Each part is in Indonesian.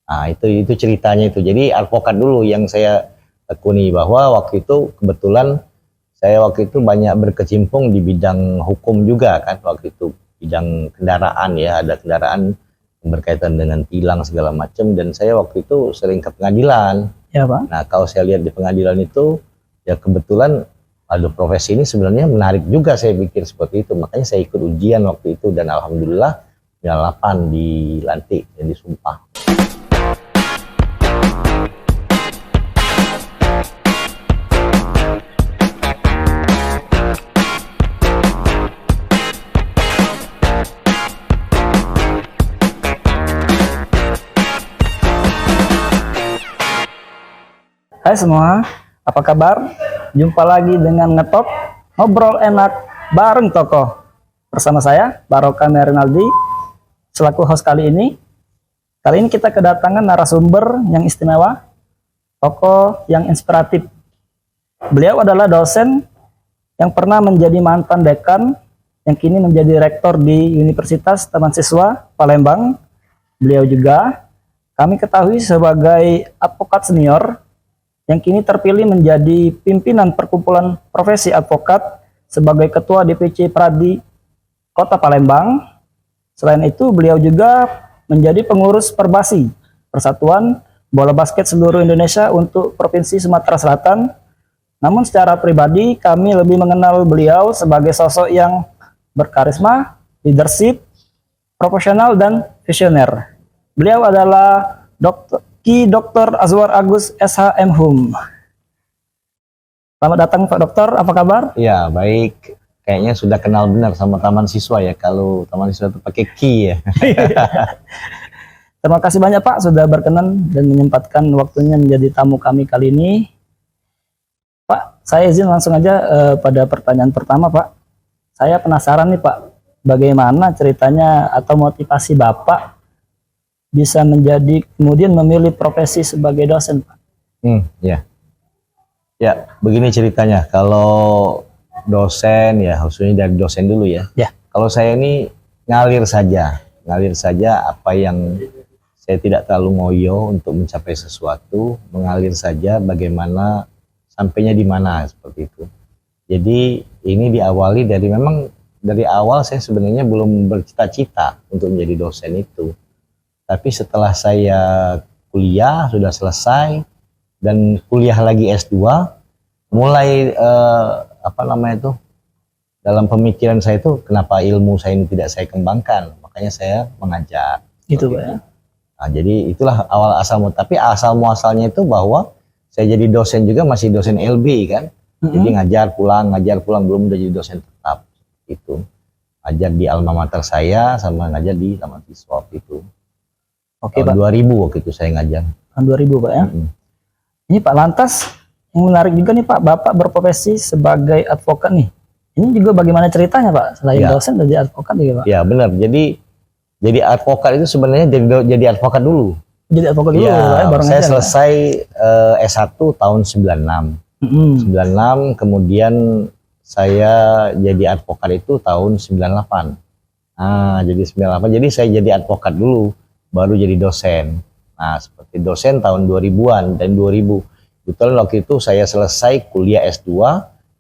Nah, itu ceritanya itu. Jadi advokat dulu yang saya tekuni, bahwa waktu itu kebetulan saya waktu itu banyak berkecimpung di bidang hukum juga kan, waktu itu bidang kendaraan ya, ada kendaraan yang berkaitan dengan tilang segala macam, dan saya waktu itu sering ke pengadilan. Ya Pak. Nah, kalau saya lihat di pengadilan itu ya kebetulan, aduh, profesi ini sebenarnya menarik juga, saya pikir seperti itu. Makanya saya ikut ujian waktu itu dan alhamdulillah 98 dilantik dan disumpah. Hai semua, apa kabar? Jumpa lagi dengan Ngetok, ngobrol enak bareng tokoh. Bersama saya, Barokah Rinaldi, selaku host kali ini. Kali ini kita kedatangan narasumber yang istimewa, tokoh yang inspiratif. Beliau adalah dosen yang pernah menjadi mantan dekan, yang kini menjadi rektor di Universitas Taman Siswa Palembang. Beliau juga kami ketahui sebagai advokat senior yang kini terpilih menjadi pimpinan Perkumpulan Profesi Advokat sebagai Ketua DPC Pradi Kota Palembang. Selain itu, beliau juga menjadi pengurus Perbasi, Persatuan Bola Basket Seluruh Indonesia untuk Provinsi Sumatera Selatan. Namun secara pribadi, kami lebih mengenal beliau sebagai sosok yang berkarisma, leadership, profesional, dan visioner. Beliau adalah Dr. Azwar Agus SH MHum. Selamat datang Pak Dokter, apa kabar? Ya, baik. Kayaknya sudah kenal benar sama Taman Siswa ya, kalau Taman Siswa itu pakai ki ya. Terima kasih banyak Pak sudah berkenan dan menyempatkan waktunya menjadi tamu kami kali ini. Pak, saya izin langsung aja pada pertanyaan pertama Pak. Saya penasaran nih Pak, bagaimana ceritanya atau motivasi Bapak bisa menjadi kemudian memilih profesi sebagai dosen, Pak? Ya. Ya, begini ceritanya. Kalau dosen ya, khususnya dari dosen dulu ya. Ya. Kalau saya ini ngalir saja apa yang saya tidak terlalu ngoyo untuk mencapai sesuatu, mengalir saja bagaimana sampainya di mana, seperti itu. Jadi ini diawali dari, memang dari awal saya sebenarnya belum bercita-cita untuk menjadi dosen itu. Tapi setelah saya kuliah, sudah selesai, dan kuliah lagi S2, mulai dalam pemikiran saya itu, kenapa ilmu saya ini tidak saya kembangkan, makanya saya mengajar. Gitu Pak ya. Nah, jadi itulah awal asal tapi asal muasalnya itu bahwa saya jadi dosen juga masih dosen LB kan. Jadi ngajar pulang, belum udah jadi dosen tetap. Itu ngajar di alma mater saya sama ngajar di Taman Siswa itu. Oke tahun Pak. 2000 waktu itu saya ngajar. Tahun 2000 Pak ya. Ini Pak, lantas yang menarik juga nih Pak, Bapak berprofesi sebagai advokat nih. Ini juga bagaimana ceritanya Pak? Selain dosen jadi advokat juga Pak? Ya benar. Jadi advokat itu sebenarnya jadi advokat dulu. Jadi advokat dulu ya, baru saya selesai S1 tahun 96. 96, kemudian saya jadi advokat itu tahun 98. Jadi 98. Jadi saya jadi advokat dulu, baru jadi dosen. Nah, seperti dosen tahun 2000-an dan 2000. Betul, waktu itu saya selesai kuliah S2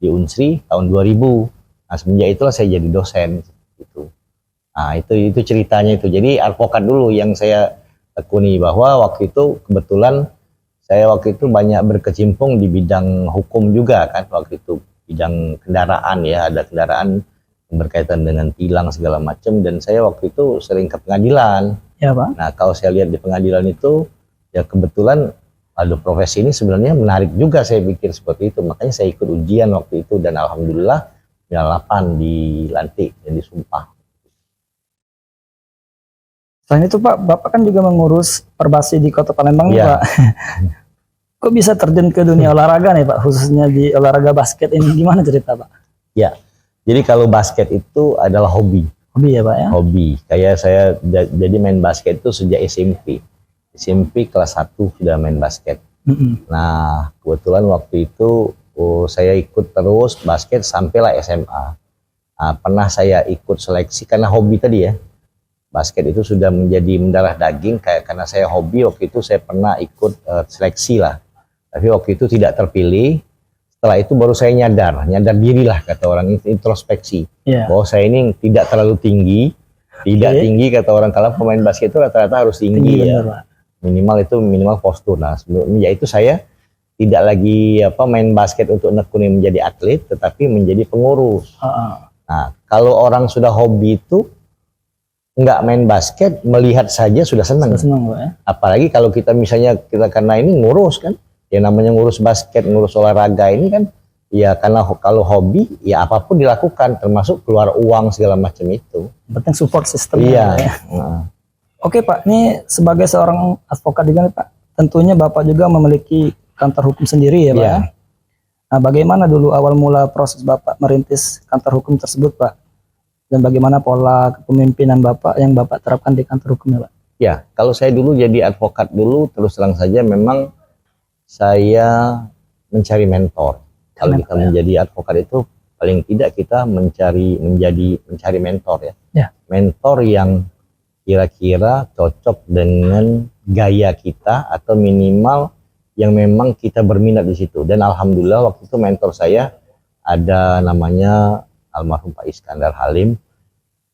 di Unsri tahun 2000. Nah, semenjak itulah saya jadi dosen gitu. Nah, itu ceritanya itu. Jadi advokat dulu yang saya tekuni, bahwa waktu itu kebetulan saya waktu itu banyak berkecimpung di bidang hukum juga kan, waktu itu bidang kendaraan ya, ada kendaraan yang berkaitan dengan tilang segala macam, dan saya waktu itu sering ke pengadilan. Ya Pak. Nah, kalau saya lihat di pengadilan itu ya kebetulan, aduh, profesi ini sebenarnya menarik juga, saya pikir seperti itu. Makanya saya ikut ujian waktu itu dan alhamdulillah 98 dilantik dan disumpah. Selain itu Pak, Bapak kan juga mengurus Perbasi di Kota Palembang nih Pak. Kok bisa terjun ke dunia olahraga nih Pak, khususnya di olahraga basket ini, gimana cerita Pak? Ya, jadi kalau basket itu adalah hobi. Hobi ya Pak ya? Hobi. Kayak saya jadi main basket itu sejak SMP. SMP kelas 1 sudah main basket. Nah, kebetulan waktu itu saya ikut terus basket sampailah SMA. Pernah saya ikut seleksi karena hobi tadi ya. basket itu sudah menjadi mendarah daging, kayak karena saya hobi. Waktu itu saya pernah ikut seleksi lah, tapi waktu itu tidak terpilih. Setelah itu baru saya nyadar diri lah, kata orang, introspeksi, bahwa saya ini tidak terlalu tinggi, tidak tinggi, kata orang. Kalau pemain basket itu rata-rata harus tinggi ya, minimal postur. Nah, ya itu saya tidak lagi main basket untuk nekuni menjadi atlet, tetapi menjadi pengurus. Nah, kalau orang sudah hobi itu nggak main basket, melihat saja sudah senang. Ya? Apalagi kalau kita misalnya karena ini ngurus kan, ya namanya ngurus basket, ngurus olahraga ini kan, ya karena kalau hobi ya apapun dilakukan, termasuk keluar uang segala macam itu. Penting support sistemnya. Iya. Ya. Oke Pak, ini sebagai seorang advokat juga Pak, tentunya Bapak juga memiliki kantor hukum sendiri ya Pak. Iya. Nah, bagaimana dulu awal mula proses Bapak merintis kantor hukum tersebut Pak? Dan bagaimana pola kepemimpinan Bapak yang Bapak terapkan di kantor hukumnya Pak? Ya, kalau saya dulu jadi advokat dulu, terus terang saja memang saya mencari mentor. Kalau kita menjadi advokat itu paling tidak kita mencari mentor ya. Mentor yang kira-kira cocok dengan gaya kita, atau minimal yang memang kita berminat di situ. Dan alhamdulillah waktu itu mentor saya ada namanya almarhum Pak Iskandar Halim.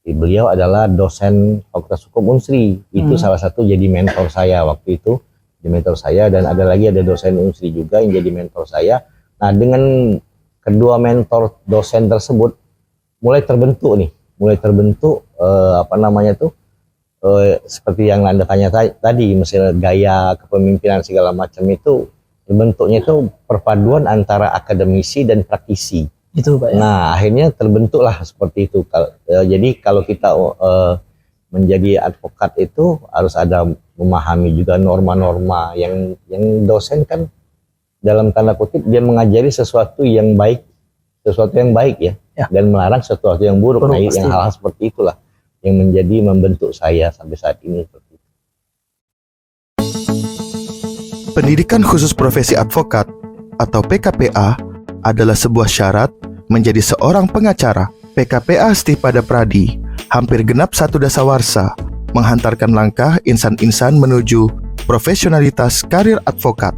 Beliau adalah dosen Fakultas Hukum Unsri. Itu salah satu jadi mentor saya waktu itu. Dan ada dosen Unsri juga yang jadi mentor saya. Nah, dengan kedua mentor dosen tersebut mulai terbentuk seperti yang Anda tanya tadi, misalnya gaya kepemimpinan segala macam itu terbentuknya itu perpaduan antara akademisi dan praktisi. Itu Pak ya. Nah, akhirnya terbentuklah seperti itu. Jadi kalau kita menjadi advokat itu harus ada memahami juga norma-norma yang dosen kan dalam tanda kutip dia mengajari sesuatu yang baik ya. Dan melarang sesuatu yang buruk. Nah, yang hal-hal seperti itulah yang membentuk saya sampai saat ini. Pendidikan khusus profesi advokat atau PKPA adalah sebuah syarat menjadi seorang pengacara. PKPA Stipada Pradi hampir genap 1 dasawarsa menghantarkan langkah insan-insan menuju profesionalitas karir advokat.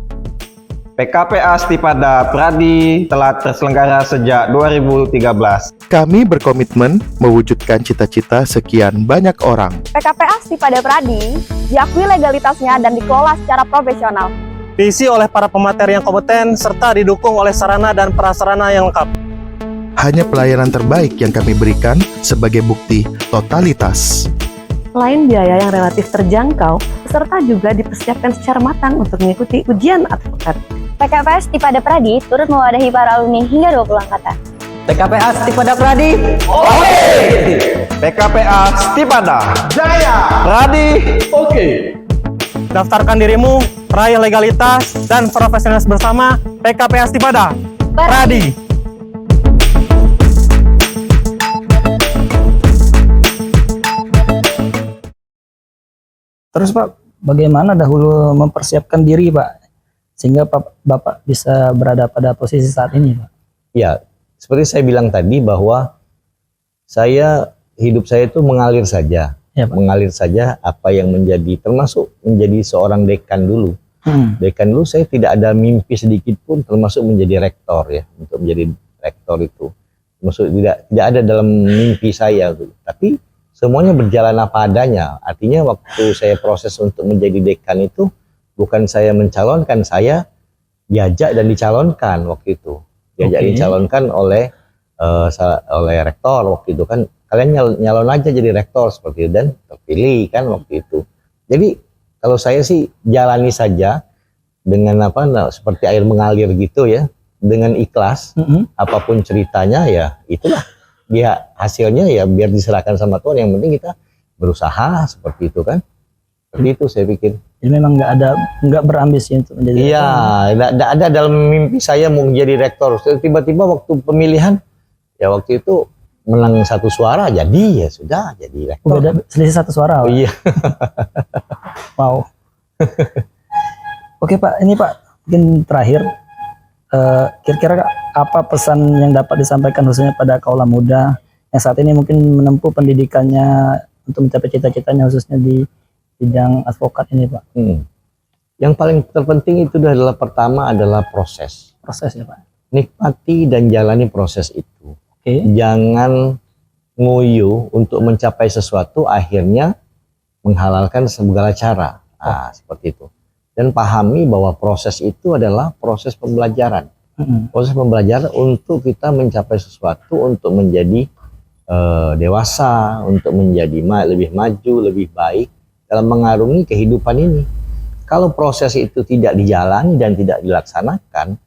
PKPA Stipada Pradi telah terselenggara sejak 2013. Kami berkomitmen mewujudkan cita-cita sekian banyak orang. PKPA Stipada Pradi diakui legalitasnya dan dikelola secara profesional. Diisi oleh para pemateri yang kompeten serta didukung oleh sarana dan prasarana yang lengkap. Hanya pelayanan terbaik yang kami berikan sebagai bukti totalitas. Selain biaya yang relatif terjangkau, peserta juga dipersiapkan secara matang untuk mengikuti ujian advokat. PKPA Stipada Pradi turut mewadahi para alumni hingga 20 angkatan. PKPA Stipada Pradi. Oke. PKPA Stipada Jaya. Pradi. Oke. Daftarkan dirimu, raih legalitas dan profesionalitas bersama PKPA Stipada Pradi. Terus Pak, bagaimana dahulu mempersiapkan diri Pak sehingga Bapak bisa berada pada posisi saat ini Pak? Ya, seperti saya bilang tadi bahwa hidup saya itu mengalir saja. Ya, Pak. Mengalir saja apa yang menjadi, termasuk menjadi seorang dekan dulu. Dekan dulu saya tidak ada mimpi sedikit pun, termasuk menjadi rektor ya, untuk menjadi rektor itu. Maksud tidak ada dalam mimpi saya, tapi semuanya berjalan apa adanya. Artinya waktu saya proses untuk menjadi dekan itu bukan saya mencalonkan, saya diajak dan dicalonkan waktu itu. Dicalonkan oleh rektor waktu itu kan. Kalian nyalon aja jadi rektor seperti itu, dan terpilih kan waktu itu. Jadi kalau saya sih jalani saja dengan seperti air mengalir gitu ya, dengan ikhlas. Apapun ceritanya ya itulah dia hasilnya, ya biar diserahkan sama Tuhan. Yang penting kita berusaha seperti itu kan. Seperti itu saya pikir. Jadi memang nggak berambisi untuk menjadi. Iya, nggak ada dalam mimpi saya mau menjadi rektor. Tiba-tiba waktu pemilihan ya waktu itu menang 1 suara, jadi ya sudah jadi rektor. Beda selisih 1 suara. Oh iya. Wow. Oke Pak, ini Pak mungkin terakhir, kira-kira apa pesan yang dapat disampaikan khususnya pada kaula muda yang saat ini mungkin menempuh pendidikannya untuk mencapai cita-citanya khususnya di bidang advokat ini Pak? Yang paling terpenting itu adalah pertama adalah proses. Proses ya Pak. Nikmati dan jalani proses itu. Oke. Jangan ngoyo untuk mencapai sesuatu akhirnya menghalalkan segala cara. Seperti itu. Dan pahami bahwa proses itu adalah proses pembelajaran. Proses pembelajaran untuk kita mencapai sesuatu, untuk menjadi dewasa, untuk menjadi lebih maju, lebih baik dalam mengarungi kehidupan ini. Kalau proses itu tidak dijalani dan tidak dilaksanakan,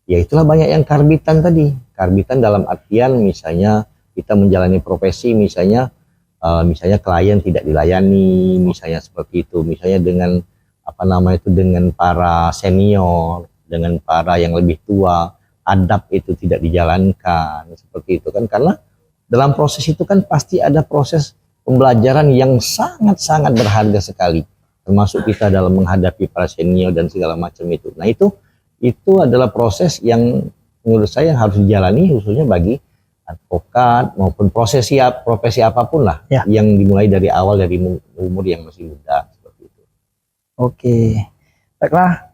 ya itulah banyak yang karbitan tadi. Karbitan dalam artian misalnya kita menjalani profesi, misalnya klien tidak dilayani, misalnya seperti itu. Misalnya dengan dengan para senior, dengan para yang lebih tua, adab itu tidak dijalankan, seperti itu kan. Karena dalam proses itu kan pasti ada proses pembelajaran yang sangat-sangat berharga sekali, termasuk kita dalam menghadapi para senior dan segala macam itu. Nah itu adalah proses yang menurut saya harus dijalani, khususnya bagi advokat maupun profesi apapun lah, yang dimulai dari awal, dari umur yang masih muda, seperti itu. Oke, baiklah,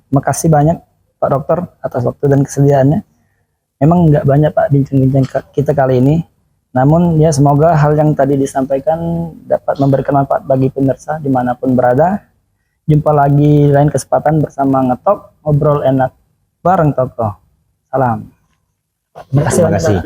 makasih banyak Pak Dokter atas waktu dan kesediaannya. Memang nggak banyak Pak bincang-bincang kita kali ini, namun ya semoga hal yang tadi disampaikan dapat memberikan manfaat bagi pemirsa dimanapun berada. Jumpa lagi lain kesempatan bersama Ngetok, ngobrol enak bareng tokoh. Salam. Terima kasih.